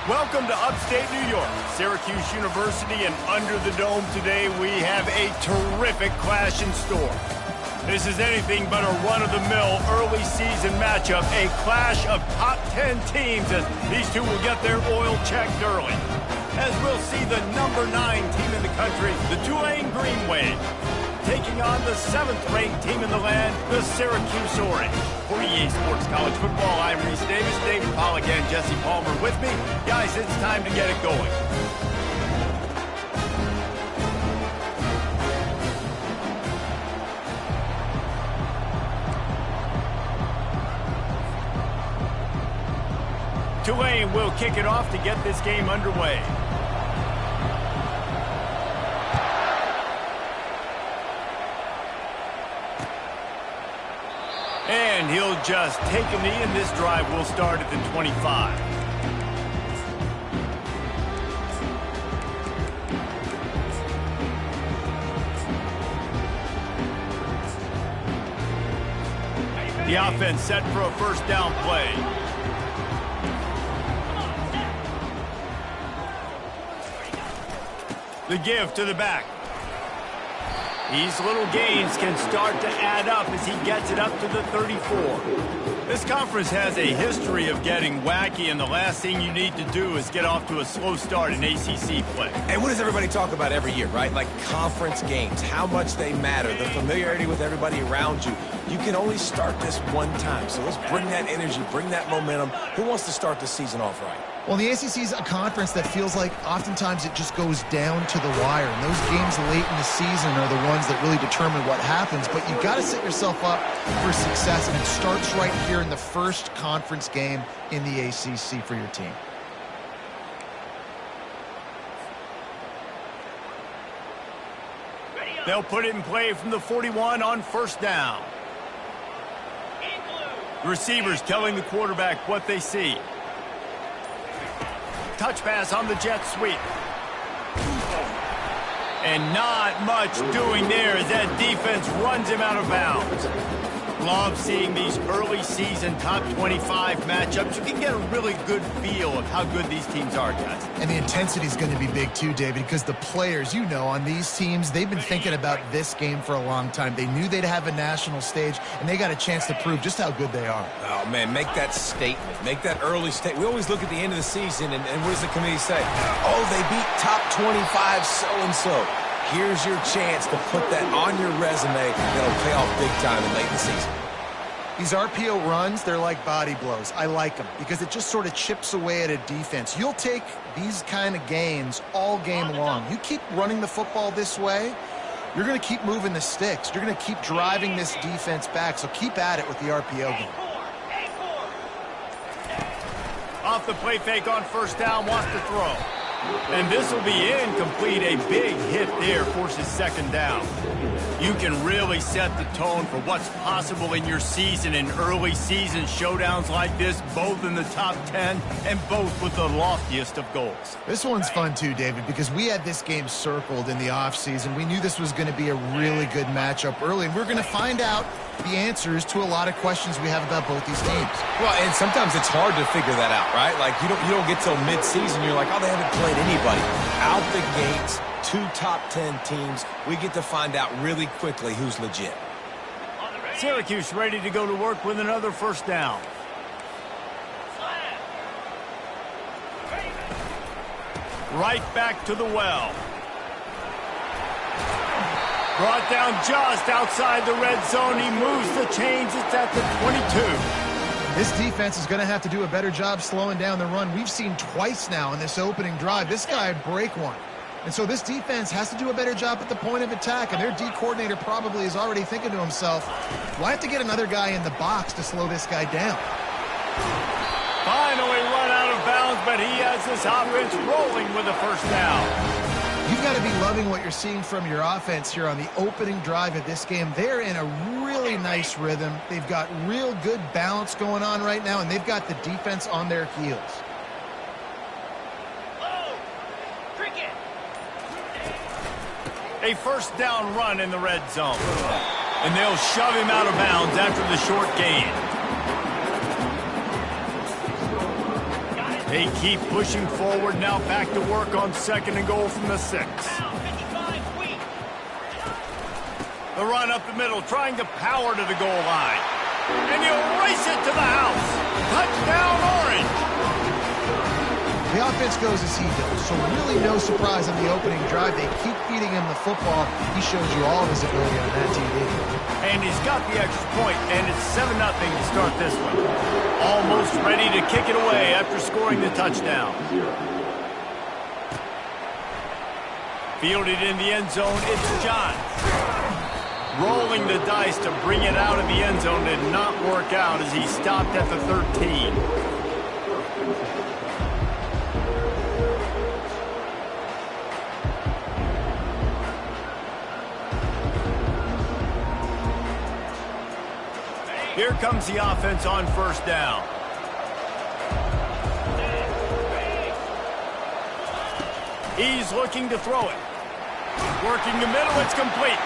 Welcome to upstate New York, Syracuse University, and under the dome today we have a terrific clash in store. This is anything but a run-of-the-mill early season matchup, a clash of top 10 teams as these two will get their oil checked early. As we'll see the number 9 team in the country, the Tulane Green Wave, taking on the 7th-ranked team in the land, the Syracuse Orange. For EA Sports College Football, I'm Reese Davis, David Pollack, and Jesse Palmer with me. Guys, it's time to get it going. Tulane will kick it off to get this game underway. And he'll just take a knee, and this drive will start at the 25. The offense set for a first down play. The give to the back. These little gains can start to add up as he gets it up to the 34. This conference has a history of getting wacky, and the last thing you need to do is get off to a slow start in ACC play. And what does everybody talk about every year, right? Like conference games, how much they matter, the familiarity with everybody around you. You can only start this one time, so let's bring that energy, bring that momentum. Who wants to start the season off right? Well, the ACC is a conference that feels like oftentimes it just goes down to the wire. And those games late in the season are the ones that really determine what happens. But you've got to set yourself up for success, and it starts right here in the first conference game in the ACC for your team. They'll put it in play from the 41 on first down. The receivers telling the quarterback what they see. Touch pass on the jet sweep. And not much doing there as that defense runs him out of bounds. Love seeing these early season top 25 matchups. You can get a really good feel of how good these teams are, guys. And the intensity is going to be big too, David, because the players, you know, on these teams, they've been thinking about this game for a long time. They knew they'd have a national stage, and they got a chance to prove just how good they are. Oh, man, make that statement. Make that early statement. We always look at the end of the season, and what does the committee say? Oh, they beat top 25 so-and-so. Here's your chance to put that on your resume that'll pay off big time in late in the season. These RPO runs, they're like body blows. I like them because it just sort of chips away at a defense. You'll take these kind of gains all game long. You keep running the football this way, you're going to keep moving the sticks. You're going to keep driving this defense back, so keep at it with the RPO game. Off the play fake on first down, wants to throw. And this will be incomplete. A big hit there forces second down. You can really set the tone for what's possible in your season in early season showdowns like this, both in the top 10 and both with the loftiest of goals. This one's fun too, David, because we had this game circled in the offseason. We knew this was going to be a really good matchup early, and we're going to find out the answers to a lot of questions we have about both these teams. Well, and sometimes it's hard to figure that out, right? Like you don't get till mid-season, you're like, oh, they haven't played anybody. Out the gates, 2 top 10 teams. We get to find out really quickly who's legit. Syracuse ready to go to work with another first down. Right back to the well. Brought down just outside the red zone. He moves the chains. It's at the 22. This defense is going to have to do a better job slowing down the run. We've seen twice now in this opening drive this guy break one. And so this defense has to do a better job at the point of attack, and their D coordinator probably is already thinking to himself, well, I have to get another guy in the box to slow this guy down. Finally run out of bounds, but he has this offense rolling with a first down. You've got to be loving what you're seeing from your offense here on the opening drive of this game. They're in a really nice rhythm. They've got real good balance going on right now, and they've got the defense on their heels. A first down run in the red zone. And they'll shove him out of bounds after the short gain. They keep pushing forward, now back to work on 2nd and goal from the 6. The run up the middle, trying to power to the goal line. And he'll race it to the house. Touchdown, Orange. The offense goes as he does, so really no surprise on the opening drive. They keep feeding him the football. He shows you all of his ability on that TV. And he's got the extra point, and it's 7-0 to start this one. Almost ready to kick it away after scoring the touchdown. Fielded in the end zone, it's John. Rolling the dice to bring it out of the end zone did not work out as he stopped at the 13. Here comes the offense on 1st down. He's looking to throw it. Working the middle, it's complete.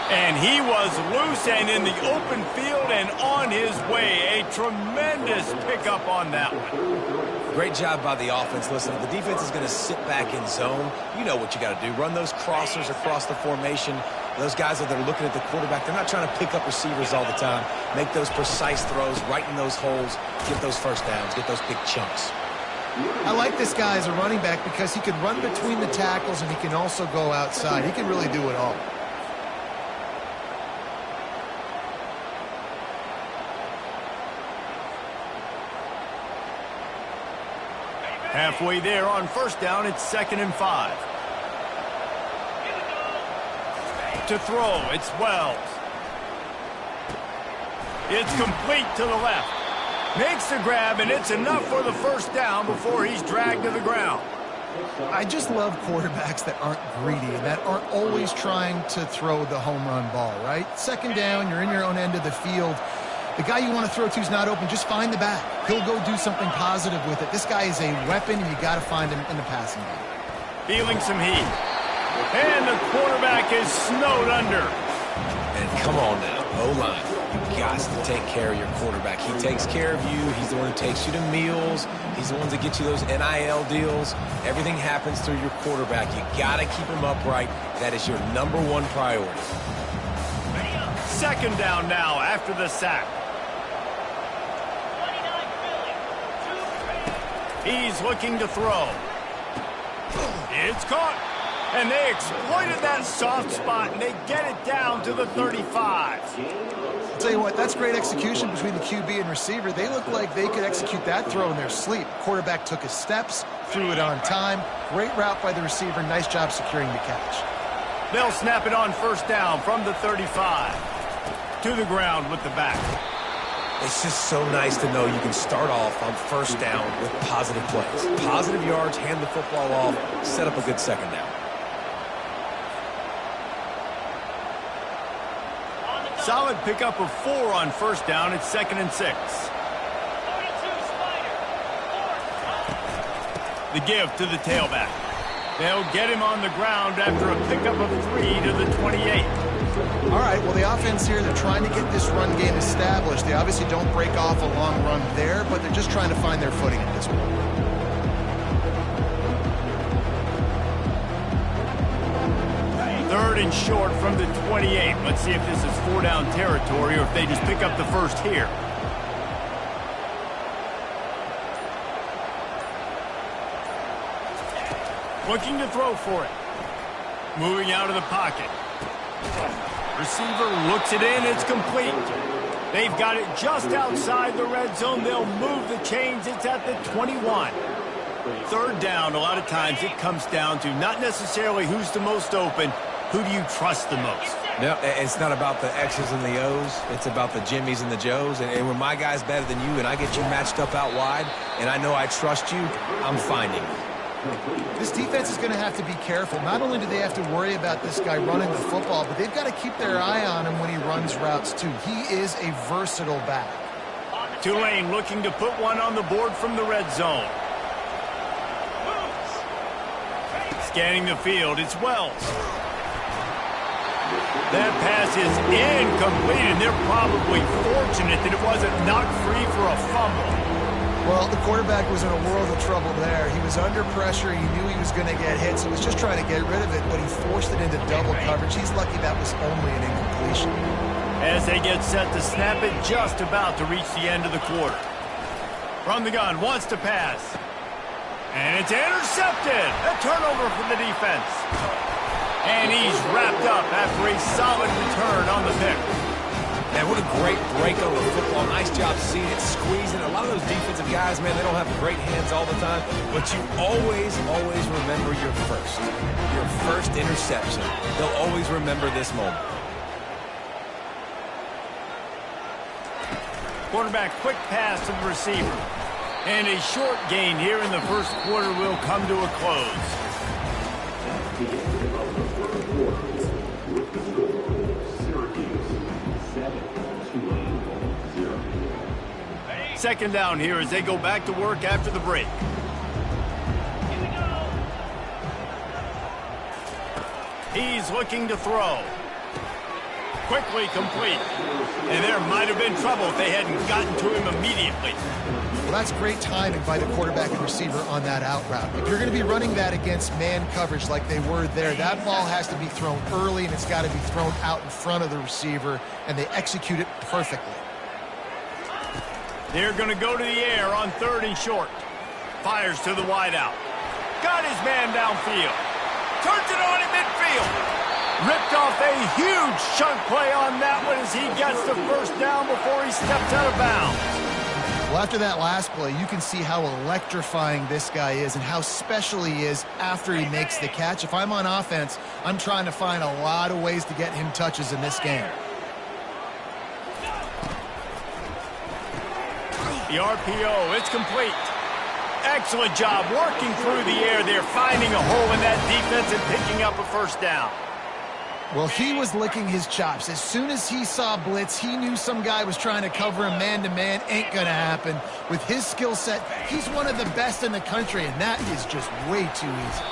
And he was loose and in the open field and on his way. A tremendous pickup on that one. Great job by the offense. Listen, if the defense is going to sit back in zone, you know what you got to do. Run those crossers across the formation. Those guys that are looking at the quarterback, they're not trying to pick up receivers all the time. Make those precise throws, right in those holes, get those first downs, get those big chunks. I like this guy as a running back because he can run between the tackles and he can also go outside. He can really do it all. Halfway there on 1st down, it's 2nd and 5. To throw, it's Wells. It's complete to the left. Makes the grab, and it's enough for the 1st down before he's dragged to the ground. I just love quarterbacks that aren't greedy and that aren't always trying to throw the home run ball, right? 2nd down, you're in your own end of the field. The guy you want to throw to is not open. Just find the back. He'll go do something positive with it. This guy is a weapon, and you got to find him in the passing game. Feeling some heat. And the quarterback is snowed under. And come on now, O-line. You got to take care of your quarterback. He takes care of you. He's the one who takes you to meals. He's the one that gets you those NIL deals. Everything happens through your quarterback. You got to keep him upright. That is your #1 priority. 2nd down now after the sack. He's looking to throw. It's caught. And they exploited that soft spot, and they get it down to the 35. I'll tell you what, that's great execution between the QB and receiver. They look like they could execute that throw in their sleep. Quarterback took his steps, threw it on time. Great route by the receiver. Nice job securing the catch. They'll snap it on 1st down from the 35. To the ground with the back. It's just so nice to know you can start off on 1st down with positive plays. Positive yards, hand the football off, set up a good 2nd down. Solid pickup of 4 on 1st down. It's 2nd and 6. The give to the tailback. They'll get him on the ground after a pickup of 3 to the 28. All right, well, the offense here, they're trying to get this run game established. They obviously don't break off a long run there, but they're just trying to find their footing at this point. Third and short from the 28. Let's see if this is 4-down territory or if they just pick up the 1st here. Looking to throw for it. Moving out of the pocket. Receiver looks it in. It's complete. They've got it just outside the red zone. They'll move the chains. It's at the 21. 3rd down, a lot of times it comes down to not necessarily who's the most open, who do you trust the most? No, it's not about the X's and the O's. It's about the Jimmies and the Joes. And when my guy's better than you and I get you matched up out wide and I know I trust you, I'm finding you. This defense is going to have to be careful. Not only do they have to worry about this guy running the football, but they've got to keep their eye on him when he runs routes too. He is a versatile back. Tulane looking to put one on the board from the red zone. Scanning the field, it's Wells. That pass is incomplete, and they're probably fortunate that it wasn't knocked free for a fumble. Well, the quarterback was in a world of trouble there. He was under pressure. He knew he was going to get hit, so he was just trying to get rid of it, but he forced it into double coverage. He's lucky that was only an incompletion. As they get set to snap it, just about to reach the end of the quarter. From the gun, wants to pass. And it's intercepted. A turnover for the defense. And he's wrapped up after a solid return on the pick. Man, what a great break on the football. Nice job seeing it squeezing. A lot of those defensive guys, man, they don't have great hands all the time, but you always remember your first interception. They'll always remember this moment. Quarterback, quick pass to the receiver. And a short gain here in the first quarter will come to a close. Second down here as they go back to work after the break. He's looking to throw. Quickly complete. And there might have been trouble if they hadn't gotten to him immediately. Well, that's great timing by the quarterback and receiver on that out route. If you're going to be running that against man coverage like they were there, that ball has to be thrown early, and it's got to be thrown out in front of the receiver, and they execute it perfectly. They're going to go to the air on 3rd and short. Fires to the wideout. Got his man downfield. Turns it on in midfield. Ripped off a huge chunk play on that one as he gets the first down before he steps out of bounds. Well, after that last play, you can see how electrifying this guy is and how special he is after he makes the catch. If I'm on offense, I'm trying to find a lot of ways to get him touches in this game. The RPO, it's complete. Excellent job working through the air there, finding a hole in that defense and picking up a first down. Well, he was licking his chops. As soon as he saw blitz, he knew some guy was trying to cover him man-to-man. Ain't gonna happen. With his skill set, he's one of the best in the country, and that is just way too easy.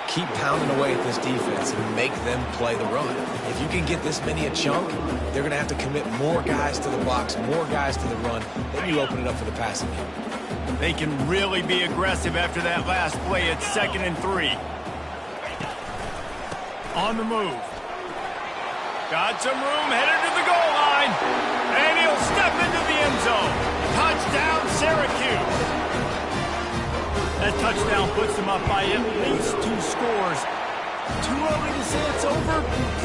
Keep pounding away at this defense and make them play the run. If you can get this many a chunk, they're going to have to commit more guys to the box, more guys to the run. Then you open it up for the passing game. They can really be aggressive after that last play at 2nd and 3. On the move. Got some room, headed to the goal line. And he'll step into the end zone. Touchdown, Syracuse. That touchdown puts them up by at least 2 scores. Too early to say it's over?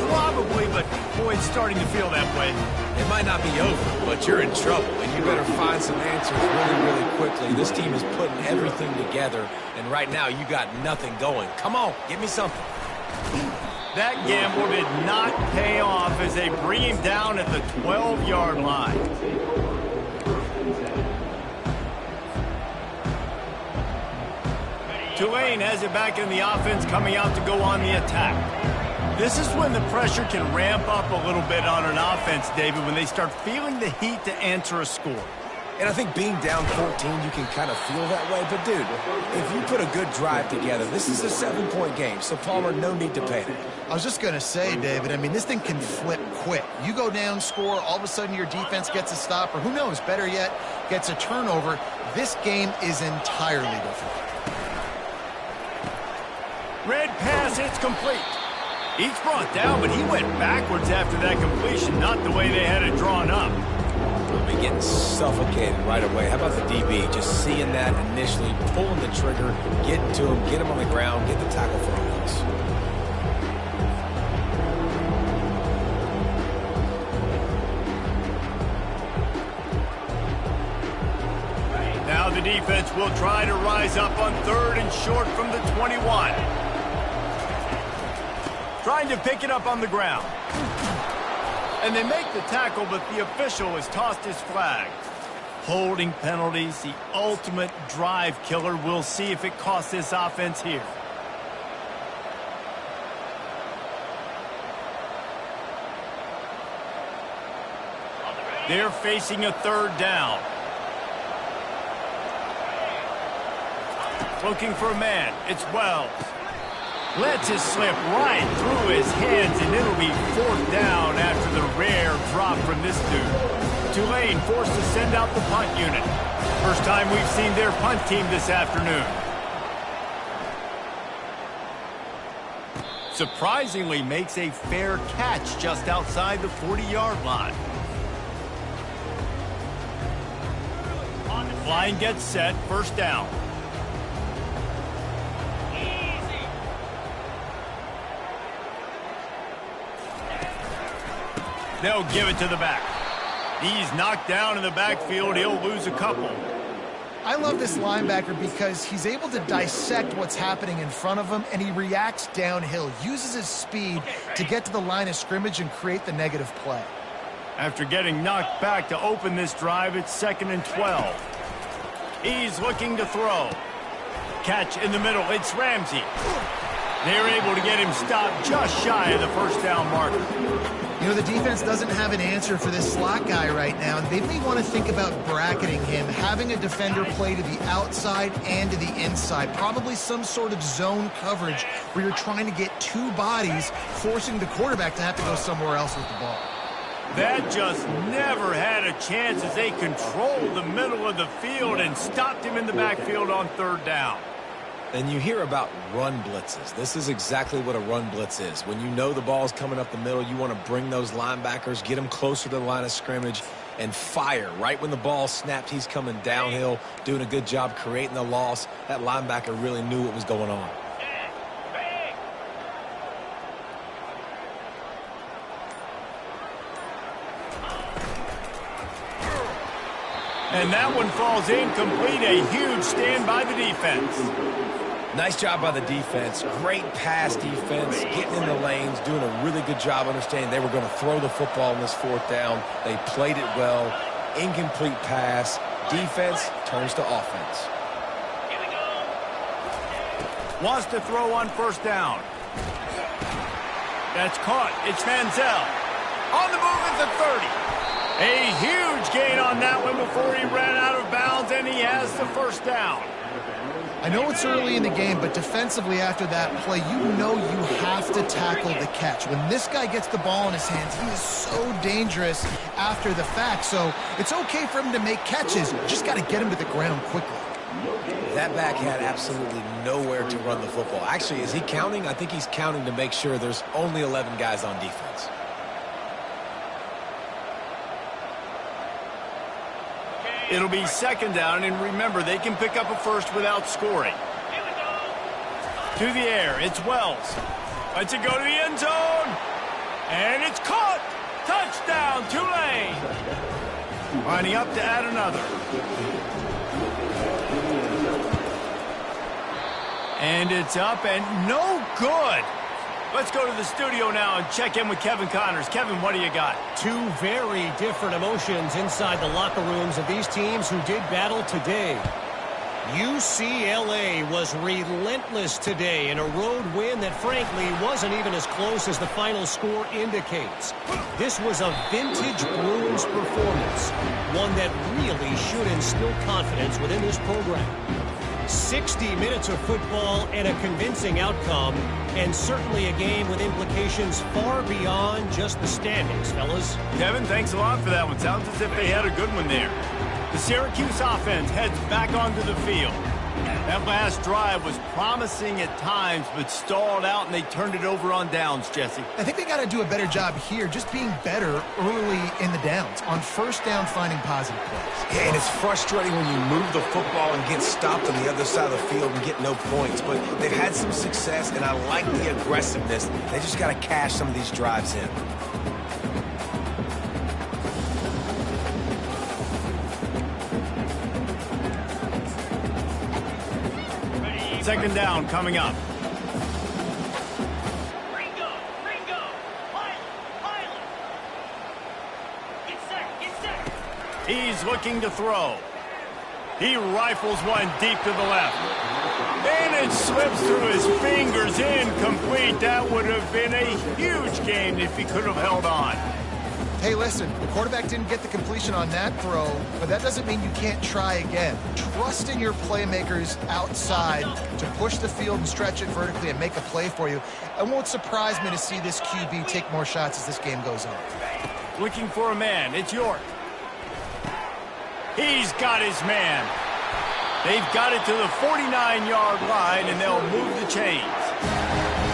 Probably, but boy, it's starting to feel that way. It might not be over, but you're in trouble, and you better find some answers really quickly. This team is putting everything together, and right now you got nothing going. Come on, give me something. That gamble did not pay off as they bring him down at the 12-yard line. Tulane has it back in the offense, coming out to go on the attack. This is when the pressure can ramp up a little bit on an offense, David, when they start feeling the heat to answer a score. And I think being down 14, you can kind of feel that way. But, dude, if you put a good drive together, this is a 7-point game. So, Palmer, no need to panic. I was just going to say, David, I mean, this thing can flip quick. You go down, score, all of a sudden your defense gets a stop, or who knows, better yet, gets a turnover. This game is entirely different. Red pass, it's complete. He's brought down, but he went backwards after that completion, not the way they had it drawn up. They'll be getting suffocated right away. How about the DB? Just seeing that initially, pulling the trigger, getting to him, get him on the ground, get the tackle for a loss. Now the defense will try to rise up on 3rd and short from the 21. Trying to pick it up on the ground. And they make the tackle, but the official has tossed his flag. Holding penalties, the ultimate drive killer. We'll see if it costs this offense here. They're facing a 3rd down. Looking for a man. It's Wells. Lets it slip right through his hands, and it'll be 4th down after the rare drop from this dude. Tulane forced to send out the punt unit. First time we've seen their punt team this afternoon. Surprisingly makes a fair catch just outside the 40-yard line. Line gets set, first down. They'll give it to the back. He's knocked down in the backfield. He'll lose a couple. I love this linebacker because he's able to dissect what's happening in front of him, and he reacts downhill, uses his speed to get to the line of scrimmage and create the negative play. After getting knocked back to open this drive, it's 2nd and 12. He's looking to throw. Catch in the middle. It's Ramsey. They're able to get him stopped just shy of the first down marker. You know, the defense doesn't have an answer for this slot guy right now. They may want to think about bracketing him, having a defender play to the outside and to the inside. Probably some sort of zone coverage where you're trying to get two bodies, forcing the quarterback to have to go somewhere else with the ball. That just never had a chance as they controlled the middle of the field and stopped him in the backfield on 3rd down. And you hear about run blitzes. This is exactly what a run blitz is. When you know the ball's coming up the middle, you want to bring those linebackers, get them closer to the line of scrimmage, and fire. Right when the ball snapped, he's coming downhill, doing a good job creating the loss. That linebacker really knew what was going on. And that one falls incomplete. A huge stand by the defense. Nice job by the defense. Great pass defense, getting in the lanes, doing a really good job understanding they were going to throw the football on this 4th down. They played it well. Incomplete pass. Defense turns to offense. Wants to throw on 1st down. That's caught. It's Manziel. On the move at the 30. A huge gain on that one before he ran out of bounds, and he has the 1st down. I know it's early in the game, but defensively after that play, you know you have to tackle the catch. When this guy gets the ball in his hands, he is so dangerous after the fact. So it's okay for him to make catches. You just got to get him to the ground quickly. That back had absolutely nowhere to run the football. Actually, is he counting? I think he's counting to make sure there's only 11 guys on defense. It'll be 2nd down, and remember, they can pick up a first without scoring. To the air, it's Wells. Lets it go to the end zone. And it's caught. Touchdown, Tulane. Lining up to add another. And it's up and no good. Let's go to the studio now and check in with Kevin Connors. Kevin, what do you got? Two very different emotions inside the locker rooms of these teams who did battle today. UCLA was relentless today in a road win that frankly wasn't even as close as the final score indicates. This was a vintage Bruins performance, one that really should instill confidence within this program. 60 minutes of football and a convincing outcome, and certainly a game with implications far beyond just the standings, fellas. Kevin, thanks a lot for that one. Sounds as if they had a good one there. The Syracuse offense heads back onto the field. That last drive was promising at times, but stalled out, and they turned it over on downs, Jesse. I think they got to do a better job here, just being better early in the downs, on 1st down, finding positive plays. Yeah, and it's frustrating when you move the football and get stopped on the other side of the field and get no points. But they've had some success, and I like the aggressiveness. They just got to cash some of these drives in. Second down coming up. Ringo, Pilot. Get set. He's looking to throw. He rifles one deep to the left. And it slips through his fingers, incomplete. That would have been a huge gain if he could have held on. Hey, listen, the quarterback didn't get the completion on that throw, but that doesn't mean you can't try again. Trust in your playmakers outside to push the field and stretch it vertically and make a play for you. It won't surprise me to see this QB take more shots as this game goes on. Looking for a man. It's York. He's got his man. They've got it to the 49-yard line, and they'll move the chains.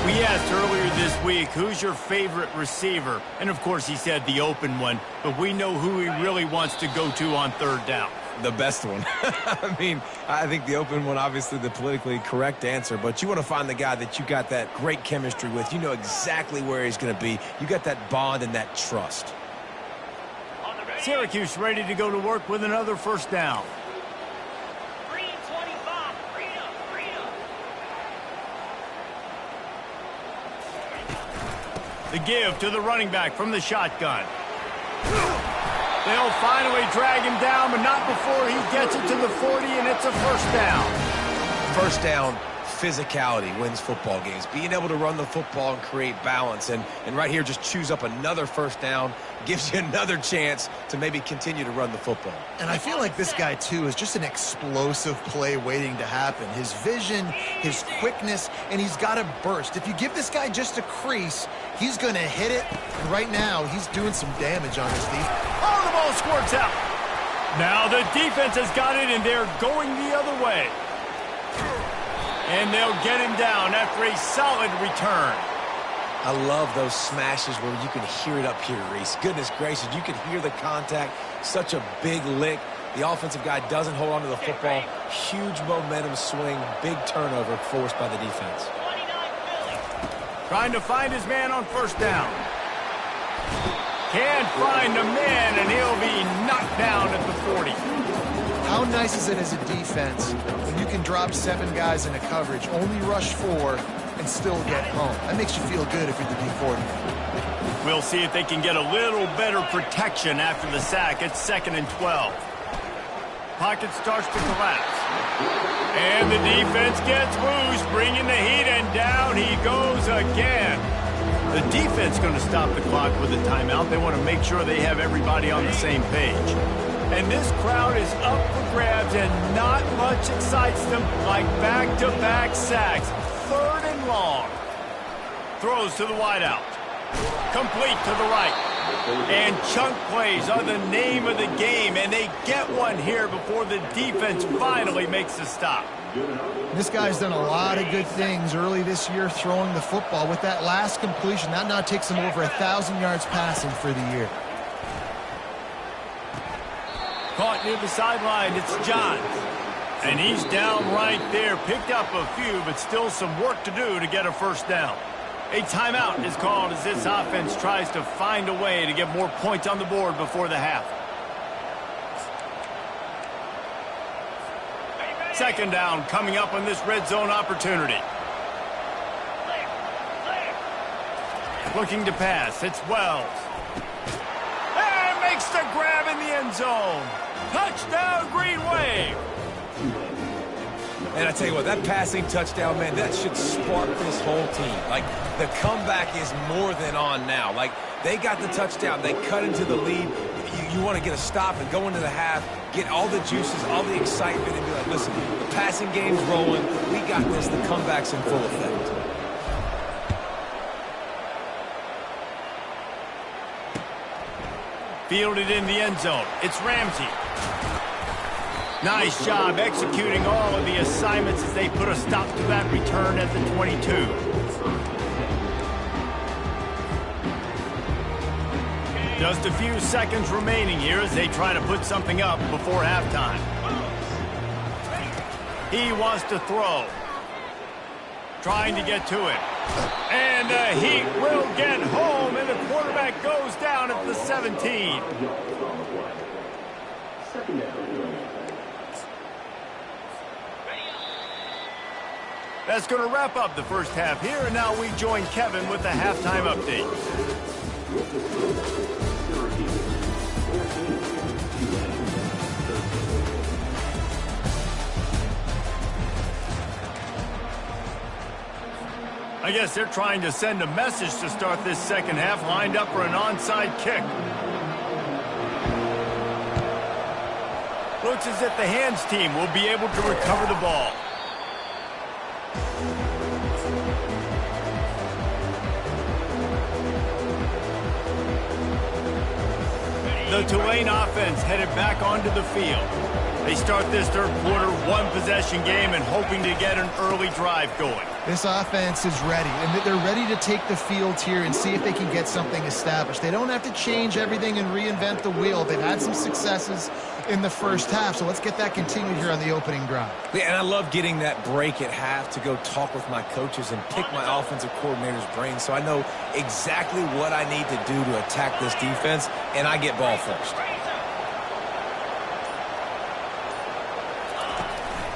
We asked earlier this week, who's your favorite receiver? And, of course, he said the open one, but we know who he really wants to go to on third down. The best one. I mean, I think the open one, obviously the politically correct answer, but you want to find the guy that you got that great chemistry with. You know exactly where he's going to be. You got that bond and that trust. Syracuse ready to go to work with another first down. The give to the running back from the shotgun. They'll finally drag him down, but not before he gets it to the 40, and it's a first down. First down, physicality wins football games. Being able to run the football and create balance, and right here just choose up another first down, gives you another chance to maybe continue to run the football. And I feel like this guy, too, is just an explosive play waiting to happen. His vision, his quickness, and he's got a burst. If you give this guy just a crease, he's going to hit it. And right now, he's doing some damage on his defense. Oh, the ball squirts out. Now the defense has got it, and they're going the other way. And they'll get him down after a solid return. I love those smashes where you can hear it up here, Reese. Goodness gracious, you can hear the contact. Such a big lick. The offensive guy doesn't hold on to the football. Huge momentum swing, big turnover forced by the defense. Trying to find his man on first down. Can't find a man, and he'll be knocked down at the 40. How nice is it as a defense when you can drop 7 guys into coverage, only rush 4, and still get home? That makes you feel good if you're the D coordinator. We'll see if they can get a little better protection after the sack. It's 2nd and 12. Pocket starts to collapse. And the defense gets loose, bringing the heat, and down he goes again. The defense going to stop the clock with a timeout. They want to make sure they have everybody on the same page. And this crowd is up for grabs, and not much excites them like back-to-back sacks. 3rd and long. Throws to the wideout. Complete to the right. And chunk plays are the name of the game, and they get one here before the defense finally makes a stop. This guy's done a lot of good things early this year throwing the football. With that last completion, that now takes him over 1,000 yards passing for the year. Caught near the sideline, it's Johns. And he's down right there. Picked up a few, but still some work to do to get a first down. A timeout is called as this offense tries to find a way to get more points on the board before the half. 2nd down coming up on this red zone opportunity. Looking to pass, it's Wells. And makes the grab in the end zone. Touchdown, Green Wave. And I tell you what, that passing touchdown, man, that should spark this whole team. Like, the comeback is more than on now. Like, they got the touchdown. They cut into the lead. You want to get a stop and go into the half, get all the juices, all the excitement, and be like, listen, the passing game's rolling. We got this. The comeback's in full effect. Fielded in the end zone. It's Ramsey. Nice job executing all of the assignments as they put a stop to that return at the 22. Just a few seconds remaining here as they try to put something up before halftime. He wants to throw. Trying to get to it. And the Heat will get home, and the quarterback goes down at the 17. That's going to wrap up the first half here, and now we join Kevin with the halftime update. I guess they're trying to send a message to start this second half, lined up for an onside kick. Looks as if the hands team will be able to recover the ball. The The Tulane offense headed back onto the field. They start this third quarter one-possession game and hoping to get an early drive going. This offense is ready, and they're ready to take the field here and see if they can get something established. They don't have to change everything and reinvent the wheel. They've had some successes in the first half, so let's get that continued here on the opening drive. Yeah, and I love getting that break at half to go talk with my coaches and pick my offensive coordinator's brain so I know exactly what I need to do to attack this defense, and I get ball first.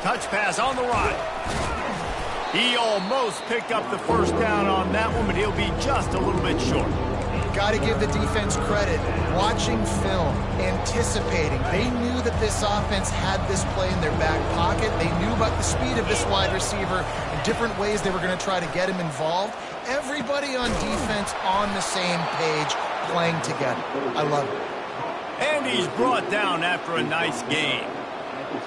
Touch pass on the run. He almost picked up the first down on that one, but he'll be just a little bit short. Got to give the defense credit. Watching film, anticipating. They knew that this offense had this play in their back pocket. They knew about the speed of this wide receiver and different ways they were going to try to get him involved. Everybody on defense on the same page, playing together. I love it. And he's brought down after a nice gain.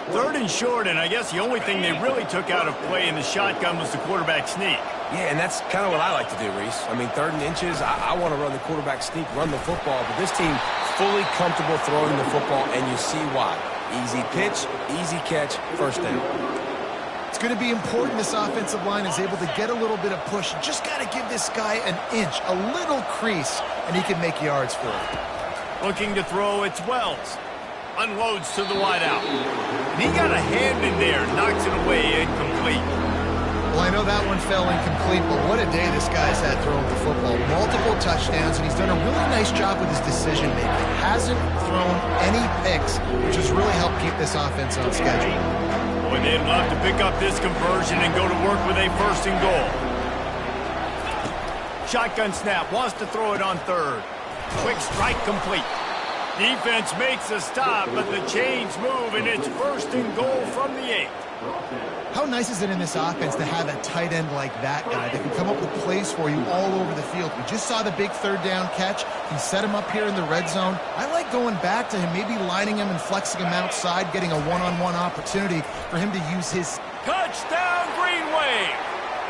Third and short, and I guess the only thing they really took out of play in the shotgun was the quarterback sneak. Yeah, and that's kind of what I like to do, Reese. I mean, 3rd and inches, I want to run the quarterback sneak, run the football, but this team fully comfortable throwing the football, and you see why. Easy pitch, easy catch, first down. It's going to be important this offensive line is able to get a little bit of push. You just got to give this guy an inch, a little crease, and he can make yards for it. Looking to throw, it's Wells. Unloads to the wideout. And he got a hand in there, knocks it away, incomplete. Well, I know that one fell incomplete, but what a day this guy's had throwing the football. Multiple touchdowns, and he's done a really nice job with his decision-making. Hasn't thrown any picks, which has really helped keep this offense on schedule. Boy, they'd love to pick up this conversion and go to work with a 1st and goal. Shotgun snap, wants to throw it on 3rd. Quick strike complete. Defense makes a stop, but the chains move, and it's 1st and goal from the 8. How nice is it in this offense to have a tight end like that guy that can come up with plays for you all over the field? We just saw the big 3rd down catch. He set him up here in the red zone. I like going back to him, maybe lining him and flexing him outside, getting a one-on-one opportunity for him to use his... Touchdown, Green Wave!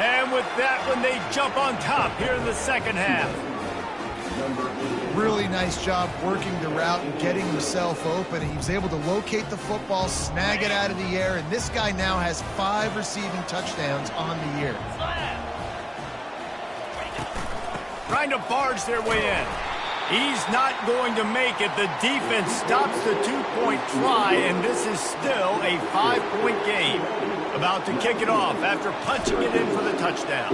And with that one, they jump on top here in the second half. Really nice job working the route and getting himself open. He was able to locate the football, snag it out of the air, and this guy now has 5 receiving touchdowns on the year. Trying to barge their way in. He's not going to make it. The defense stops the 2-point try, and this is still a 5-point game. About to kick it off after punching it in for the touchdown.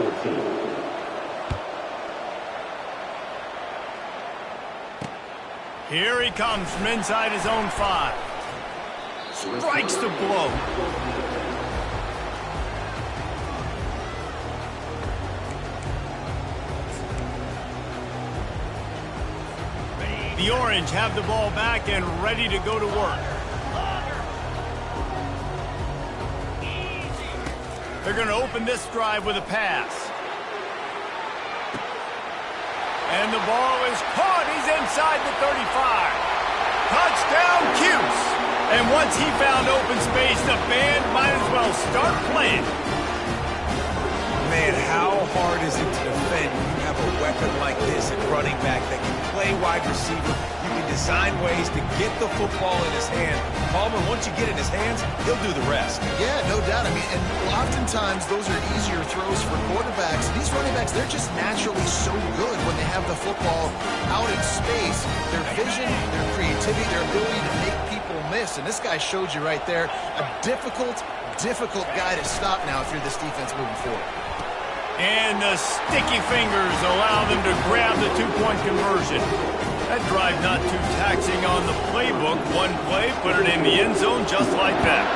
Here he comes from inside his own 5. Strikes the blow. The Orange have the ball back and ready to go to work. They're going to open this drive with a pass. And the ball is caught. He's inside the 35. Touchdown, Cuse. And once he found open space, the band might as well start playing. Man, how hard is it to defend when you have a weapon like this at running back that can play wide receiver? You can design ways to get the football in his hand. Coleman, once you get it in his hands, he'll do the rest. Yeah, no doubt. I mean, and oftentimes those are easier throws for quarterbacks. These running backs, they're just naturally so good when they have the football out in space. Their vision, their creativity, their ability to make people miss. And this guy showed you right there, a difficult guy to stop now if you're this defense moving forward. And the sticky fingers allow them to grab the 2-point conversion. That drive not too taxing on the playbook. One play, put it in the end zone just like that.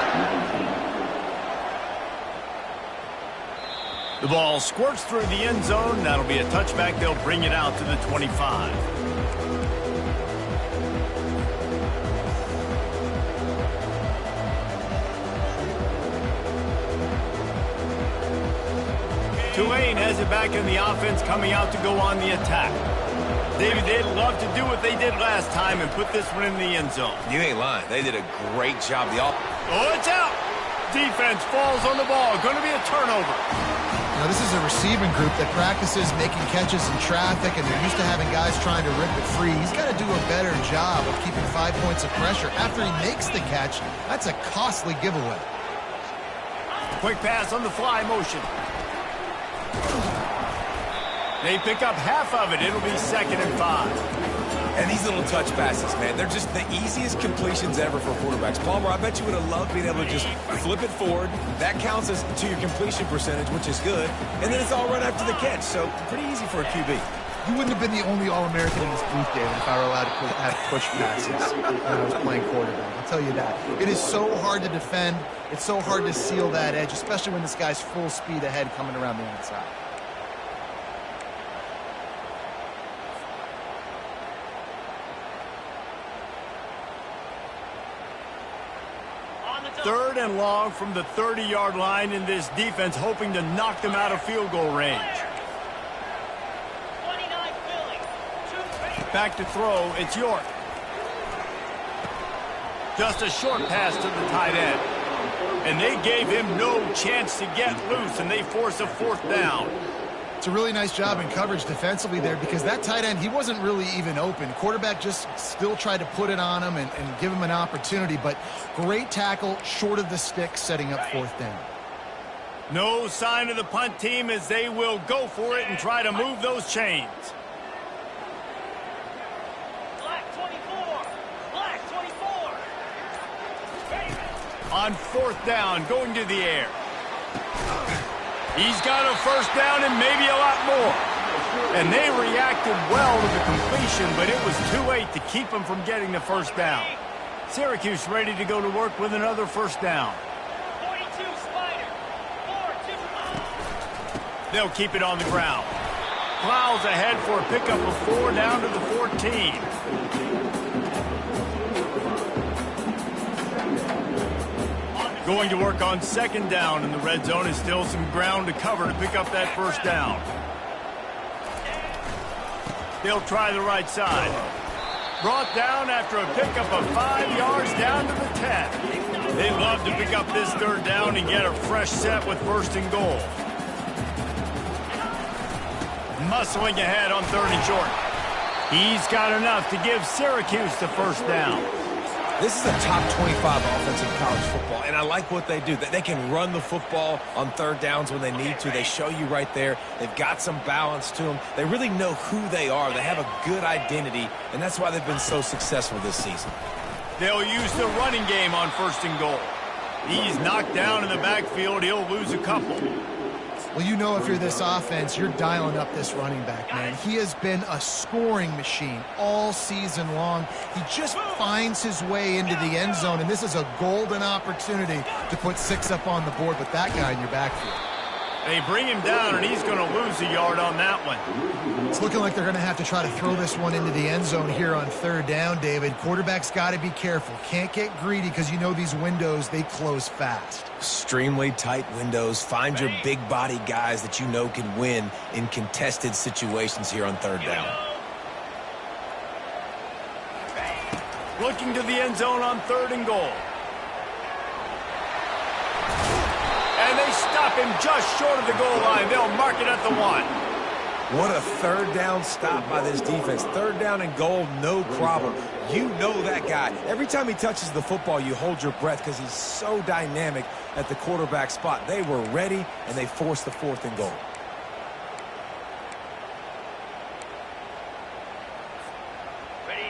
The ball squirts through the end zone. That'll be a touchback. They'll bring it out to the 25. Tulane has it back in the offense, coming out to go on the attack. David, they'd love to do what they did last time and put this one in the end zone. You ain't lying. They did a great job. Oh, it's out. Defense falls on the ball. Going to be a turnover. You know, Now, this is a receiving group that practices making catches in traffic, and they're used to having guys trying to rip it free. He's got to do a better job of keeping 5 points of pressure. After he makes the catch, that's a costly giveaway. Quick pass on the fly motion. They pick up half of it. It'll be 2nd and 5. And these little touch passes, man, they're just the easiest completions ever for quarterbacks. Palmer, I bet you would have loved being able to just flip it forward. That counts as to your completion percentage, which is good. And then it's all run after the catch, so pretty easy for a QB. You wouldn't have been the only All-American in this booth, David, if I were allowed to have push passes when I was playing quarterback. I'll tell you that. It is so hard to defend. It's so hard to seal that edge, especially when this guy's full speed ahead coming around the outside. Third and long from the 30-yard line, in this defense hoping to knock them out of field goal range. 29 Philly. Back to throw, it's York. Just a short pass to the tight end. And they gave him no chance to get loose, and they force a 4th down. It's a really nice job in coverage defensively there, because that tight end, he wasn't really even open. Quarterback just still tried to put it on him and give him an opportunity, but great tackle short of the stick, setting up 4th down. No sign of the punt team as they will go for it and try to move those chains. Black 24. Black 24. On 4th down, going to the air. He's got a 1st down and maybe a lot more. And they reacted well to the completion, but it was too late to keep them from getting the 1st down. Syracuse ready to go to work with another 1st down. 42 Spider. 4-2. They'll keep it on the ground. Plows ahead for a pickup of 4 down to the 14. Going to work on 2nd down in the red zone, and still some ground to cover to pick up that 1st down. They'll try the right side. Brought down after a pickup of 5 yards down to the 10. They'd love to pick up this 3rd down and get a fresh set with 1st and goal. Muscling ahead on 3rd and short. He's got enough to give Syracuse the 1st down. This is a top 25 offense in college football, and I like what they do. They can run the football on 3rd downs when they need to. They show you right there. They've got some balance to them. They really know who they are. They have a good identity, and that's why they've been so successful this season. They'll use the running game on 1st and goal. He's knocked down in the backfield. He'll lose a couple. Well, you know if you're this offense, you're dialing up this running back, man. He has been a scoring machine all season long. He just finds his way into the end zone, and this is a golden opportunity to put 6 up on the board with that guy in your backfield. They bring him down, and he's going to lose a yard on that one. It's looking like they're going to have to try to throw this one into the end zone here on 3rd down, David. Quarterback's got to be careful. Can't get greedy because you know these windows, they close fast. Extremely tight windows. Find your big body guys that you know can win in contested situations here on 3rd down. Looking to the end zone on 3rd and goal. And they stop him just short of the goal line. They'll mark it at the 1. What a 3rd down stop by this defense. 3rd down and goal, no problem. You know that guy. Every time he touches the football, you hold your breath because he's so dynamic at the quarterback spot. They were ready, and they forced the 4th and goal.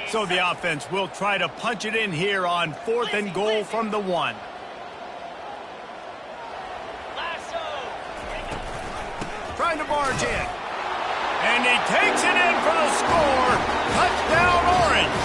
So the offense will try to punch it in here on 4th and goal from the 1. Trying to barge in. And he takes it in for the score. Touchdown, Orange.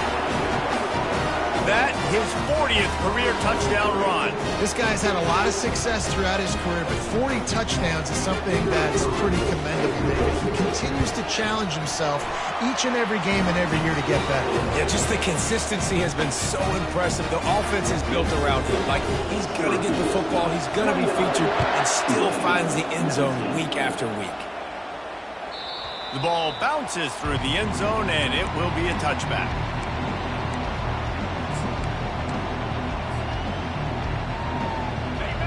That his 40th career touchdown run. This guy's had a lot of success throughout his career, but 40 touchdowns is something that's pretty commendable, David. He continues to challenge himself each and every game and every year to get better. Yeah, just the consistency has been so impressive. The offense is built around him. Like, he's going to get the football, he's going to be featured, and still finds the end zone week after week. The ball bounces through the end zone, and it will be a touchback.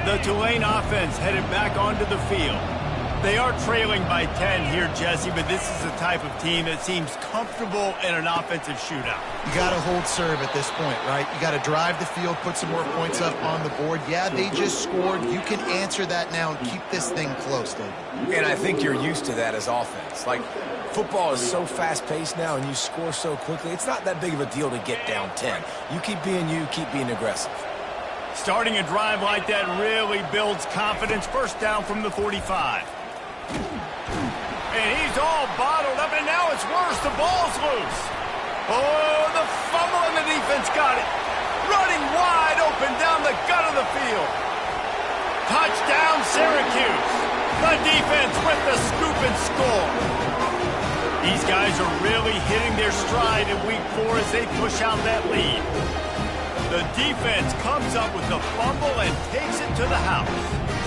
The Tulane offense headed back onto the field. They are trailing by 10 here, Jesse, but this is the type of team that seems comfortable in an offensive shootout. You got to hold serve at this point, right? You got to drive the field, put some more points up on the board. Yeah, they just scored. You can answer that now and keep this thing close, David. And I think you're used to that as offense. Like, football is so fast-paced now and you score so quickly, it's not that big of a deal to get down 10. You, keep being aggressive. Starting a drive like that really builds confidence. First down from the 45. And he's all bottled up, and now it's worse. The ball's loose. Oh, the fumble, and the defense got it. Running wide open down the gut of the field. Touchdown, Syracuse. The defense with the scoop and score. These guys are really hitting their stride in week 4 as they push out that lead. The defense comes up with the fumble and takes it to the house.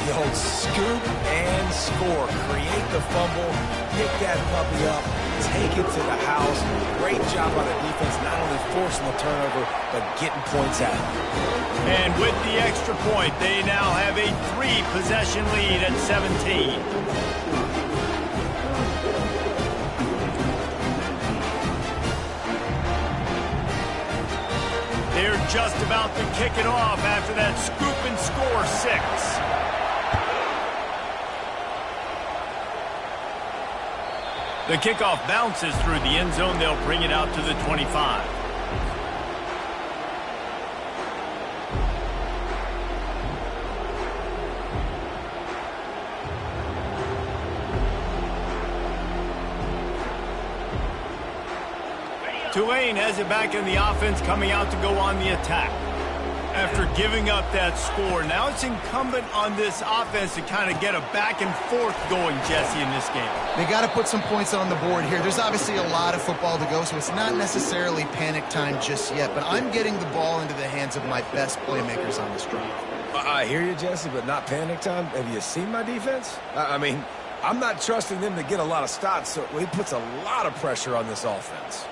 The old scoop and score. Create the fumble, pick that puppy up, take it to the house. Great job on the defense, not only forcing the turnover, but getting points out. And with the extra point, they now have a 3-possession lead at 17. They're just about to kick it off after that scoop and score 6. The kickoff bounces through the end zone. They'll bring it out to the 25. Tulane has it back in the offense, coming out to go on the attack. After giving up that score, now it's incumbent on this offense to kind of get a back and forth going, Jesse, in this game. They got to put some points on the board here. There's obviously a lot of football to go, so it's not necessarily panic time just yet, but I'm getting the ball into the hands of my best playmakers on this drive. I hear you, Jesse, but not panic time. Have you seen my defense? I mean, I'm not trusting them to get a lot of stops, so he puts a lot of pressure on this offense.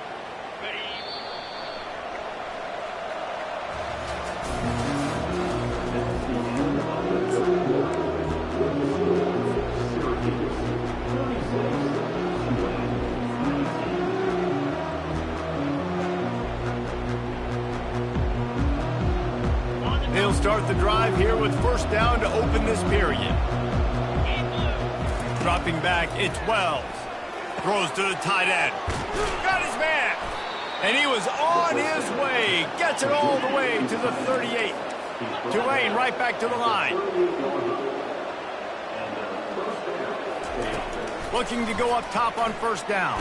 They'll start the drive here with first down to open this period. Dropping back, it's Wells. Throws to the tight end. Got his man. And he was on his way. Gets it all the way to the 38. Tulane right back to the line. Looking to go up top on first down.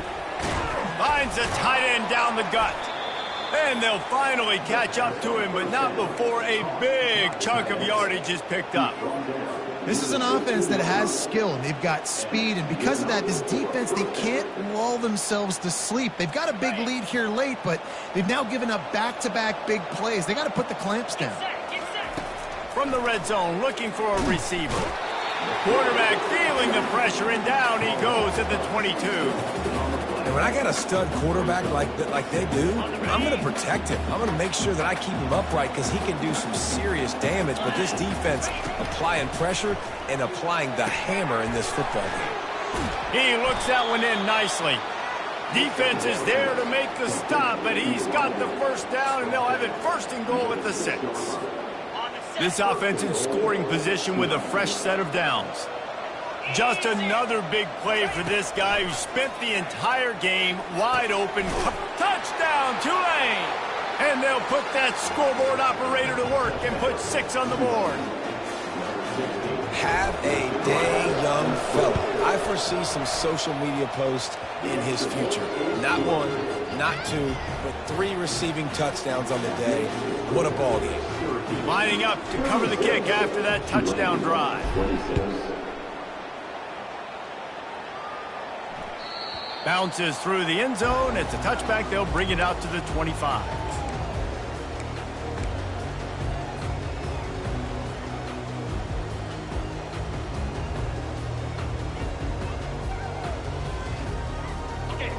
Finds the tight end down the gut. And they'll finally catch up to him, but not before a big chunk of yardage is picked up. This is an offense that has skill, and they've got speed, and because of that, this defense, they can't lull themselves to sleep. They've got a big lead here late, but they've now given up back-to-back big plays. They got to put the clamps down. From the red zone, looking for a receiver. Quarterback feeling the pressure, and down he goes at the 22. And when I got a stud quarterback like they do, I'm going to protect him. I'm going to make sure that I keep him upright because he can do some serious damage. But this defense applying pressure and applying the hammer in this football game. He looks that one in nicely. Defense is there to make the stop, but he's got the first down, and they'll have it first and goal at the 6. This offense in scoring position with a fresh set of downs. Just another big play for this guy who spent the entire game wide open. Touchdown, Tulane! And they'll put that scoreboard operator to work and put 6 on the board. Have a day, young fella. I foresee some social media posts in his future. Not 1, not 2, but 3 receiving touchdowns on the day. What a ball game. Lining up to cover the kick after that touchdown drive. Bounces through the end zone. It's a touchback. They'll bring it out to the 25.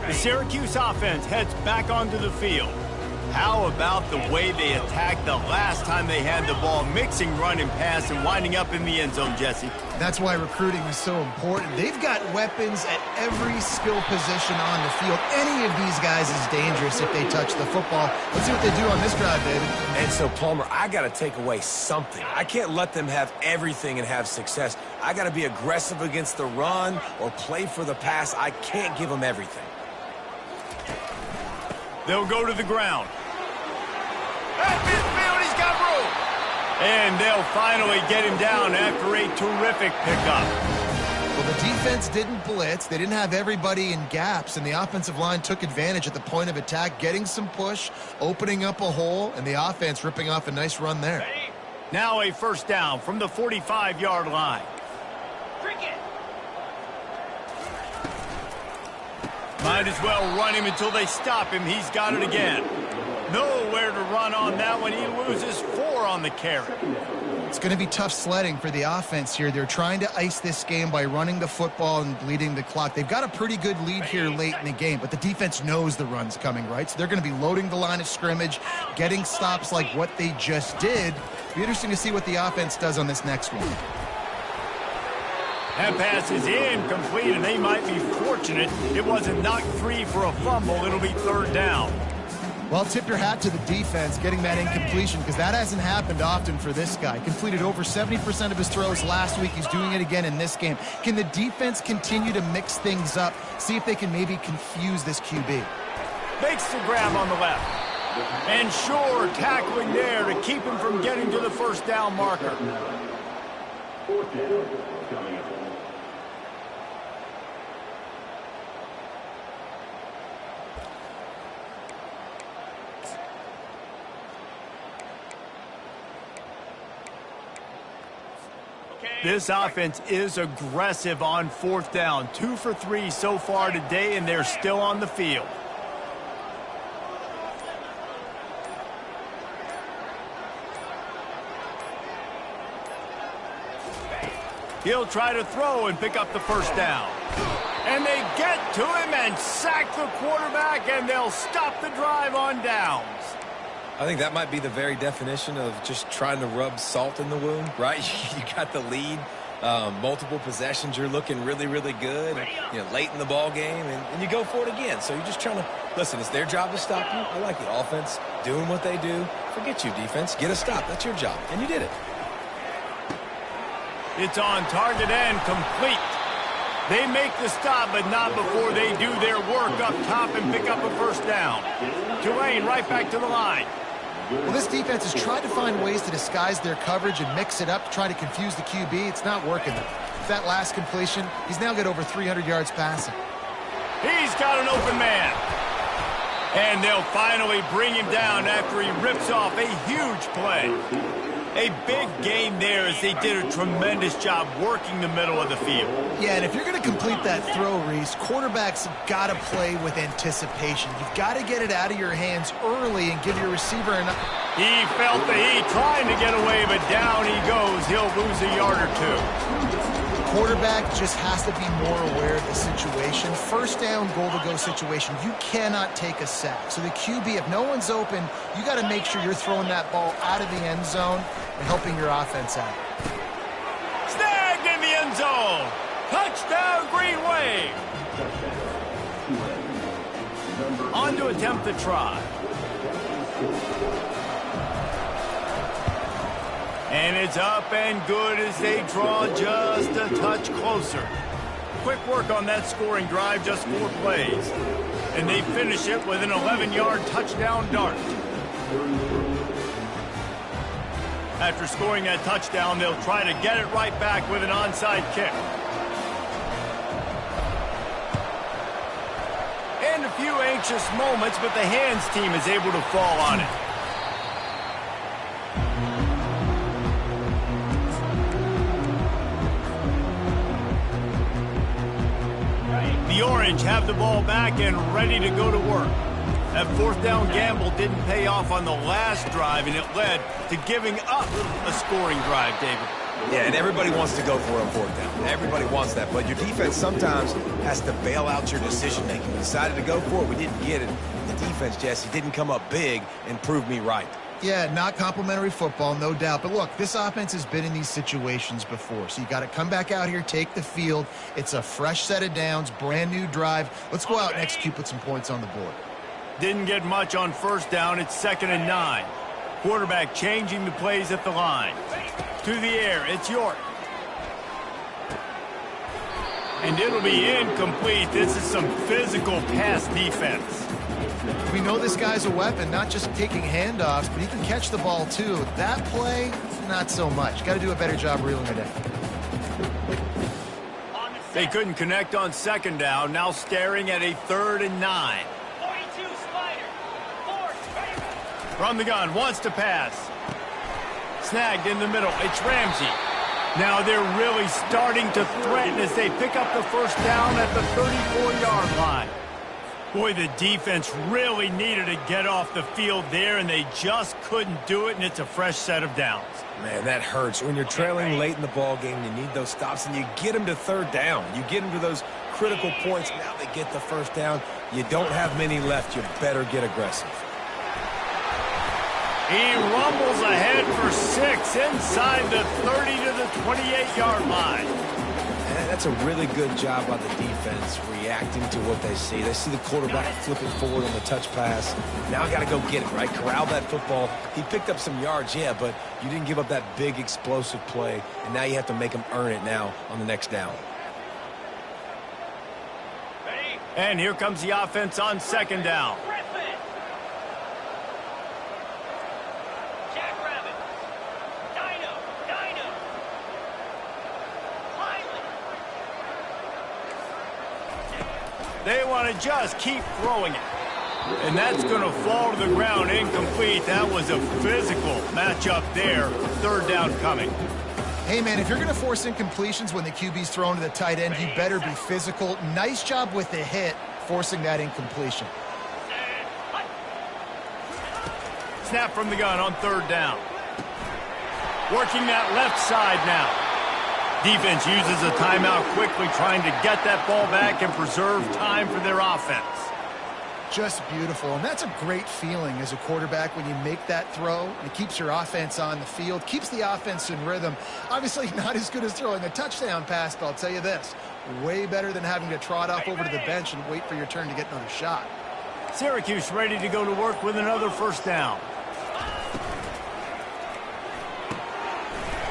The Syracuse offense heads back onto the field. How about the way they attacked the last time they had the ball, mixing run and pass and winding up in the end zone, Jesse? That's why recruiting is so important. They've got weapons at every skill position on the field. Any of these guys is dangerous if they touch the football. Let's see what they do on this drive, David. And so, Palmer, I got to take away something. I can't let them have everything and have success. I got to be aggressive against the run or play for the pass. I can't give them everything. They'll go to the ground. At midfield, he's got room. And they'll finally get him down after a terrific pickup. Well, the defense didn't blitz. They didn't have everybody in gaps, and the offensive line took advantage at the point of attack, getting some push, opening up a hole, and the offense ripping off a nice run there. Now a first down from the 45-yard line. Cricket. Might as well run him until they stop him. He's got it again. Nowhere to run on that one. He loses 4 on the carry. It's going to be tough sledding for the offense here. They're trying to ice this game by running the football and bleeding the clock. They've got a pretty good lead here late in the game, but the defense knows the run's coming, right? So they're going to be loading the line of scrimmage, getting stops like what they just did. It'll be interesting to see what the offense does on this next one. That pass is incomplete, and they might be fortunate it wasn't knocked free for a fumble. It'll be third down. Well, tip your hat to the defense getting that incompletion, because that hasn't happened often for this guy. Completed over 70% of his throws last week. He's doing it again in this game. Can the defense continue to mix things up, see if they can maybe confuse this QB? Makes the grab on the left. And sure, tackling there to keep him from getting to the first down marker. This offense is aggressive on fourth down. 2 for 3 so far today, and they're still on the field. He'll try to throw and pick up the first down. And they get to him and sack the quarterback, and they'll stop the drive on downs. I think that might be the very definition of just trying to rub salt in the wound, right? You got the lead, multiple possessions, you're looking really, really good, late in the ball game, and you go for it again. So you're just trying to, listen, it's their job to stop you. I like the offense doing what they do. Forget you, defense. Get a stop. That's your job, and you did it. It's on target and complete. They make the stop, but not before they do their work up top and pick up a first down. Tulane right back to the line. Well, this defense has tried to find ways to disguise their coverage and mix it up to try to confuse the QB. It's not working. That last completion, he's now got over 300 yards passing. He's got an open man. And they'll finally bring him down after he rips off a huge play. A big gain there as they did a tremendous job working the middle of the field. Yeah, and if you're going to complete that throw, Reese, quarterbacks have got to play with anticipation. You've got to get it out of your hands early and give your receiver enough. He felt the heat trying to get away, but down he goes. He'll lose a yard or 2. Quarterback just has to be more aware of the situation. First down, goal-to-go situation. You cannot take a sack. So the QB, if no one's open, you got to make sure you're throwing that ball out of the end zone and helping your offense out. Snagged in the end zone. Touchdown, Green Wave. On to attempt the try. And it's up and good as they draw just a touch closer. Quick work on that scoring drive, just 4 plays. And they finish it with an 11-yard touchdown dart. After scoring that touchdown, they'll try to get it right back with an onside kick. And a few anxious moments, but the hands team is able to fall on it. The Orange have the ball back and ready to go to work. That fourth down gamble didn't pay off on the last drive, and it led to giving up a scoring drive, David. Yeah, and everybody wants to go for it on fourth down. Everybody wants that, but your defense sometimes has to bail out your decision-making. We decided to go for it. We didn't get it. The defense, Jesse, didn't come up big and prove me right. Yeah, not complimentary football, no doubt. But look, this offense has been in these situations before. So you got to come back out here, take the field. It's a fresh set of downs, brand new drive. Let's go out and execute, put some points on the board. Didn't get much on first down. It's 2nd and 9. Quarterback changing the plays at the line. To the air, it's York. And it'll be incomplete. This is some physical pass defense. We know this guy's a weapon, not just taking handoffs, but he can catch the ball too. That play, not so much. Got to do a better job reeling it in. They couldn't connect on 2nd down. Now staring at a 3rd and 9. 42 Spider. 4, ready. From the gun, wants to pass. Snagged in the middle. It's Ramsey. Now they're really starting to threaten as they pick up the first down at the 34-yard line. Boy, the defense really needed to get off the field there, and they just couldn't do it, and it's a fresh set of downs. Man, that hurts. When you're trailing late in the ball game, you need those stops, and you get them to 3rd down. You get them to those critical points. Now they get the first down. You don't have many left. You better get aggressive. He rumbles ahead for 6 inside the 30 to the 28-yard line. And that's a really good job by the defense reacting to what they see. They see the quarterback flipping forward on the touch pass. Now got to go get it, right? Corral that football. He picked up some yards, yeah, but you didn't give up that big explosive play, and now you have to make him earn it now on the next down. Ready. And here comes the offense on 2nd down. Griffin. Jackrabbit. Dino. Lively. They want to just keep throwing it. And that's going to fall to the ground incomplete. That was a physical matchup there. 3rd down coming. Hey, man, if you're going to force incompletions when the QB's thrown to the tight end, you better be physical. Nice job with the hit, forcing that incompletion. Snap from the gun on 3rd down. Working that left side now. Defense uses a timeout quickly, trying to get that ball back and preserve time for their offense. Just beautiful, and that's a great feeling as a quarterback when you make that throw. It keeps your offense on the field, keeps the offense in rhythm. Obviously not as good as throwing a touchdown pass, but I'll tell you this, way better than having to trot off over to the bench and wait for your turn to get another shot. Syracuse ready to go to work with another first down.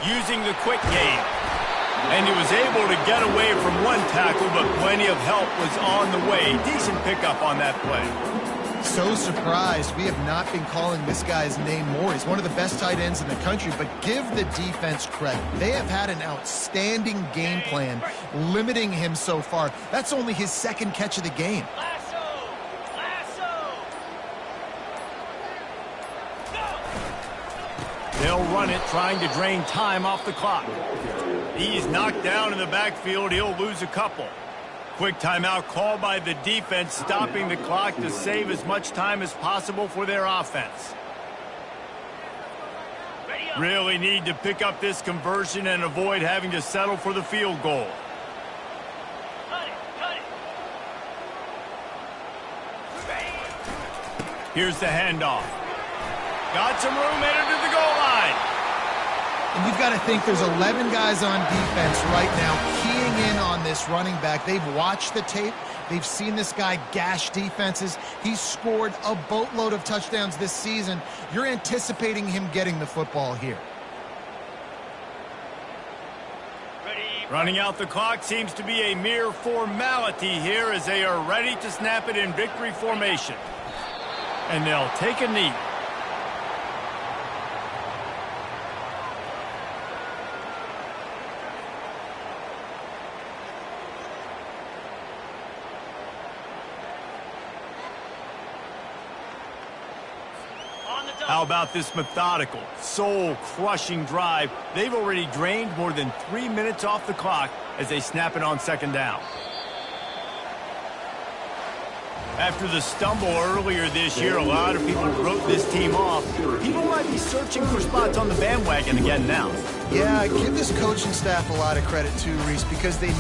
Using the quick game. And he was able to get away from one tackle, but plenty of help was on the way. Decent pickup on that play. So surprised we have not been calling this guy's name more. He's one of the best tight ends in the country, but give the defense credit. They have had an outstanding game plan limiting him so far. That's only his 2nd catch of the game. Lasso. Go. They'll run it, trying to drain time off the clock. He's knocked down in the backfield. He'll lose a couple. Quick timeout called by the defense, stopping the clock to save as much time as possible for their offense. Really need to pick up this conversion and avoid having to settle for the field goal. Cut it. Here's the handoff. Got some room headed to the goal line. And you've got to think there's 11 guys on defense right now keying in on this running back. They've watched the tape. They've seen this guy gash defenses. He's scored a boatload of touchdowns this season. You're anticipating him getting the football here. Running out the clock seems to be a mere formality here as they are ready to snap it in victory formation. And they'll take a knee. How about this methodical, soul-crushing drive? They've already drained more than 3 minutes off the clock as they snap it on 2nd down. After the stumble earlier this year, a lot of people wrote this team off. People might be searching for spots on the bandwagon again now. Yeah, give this coaching staff a lot of credit too, Reese, because they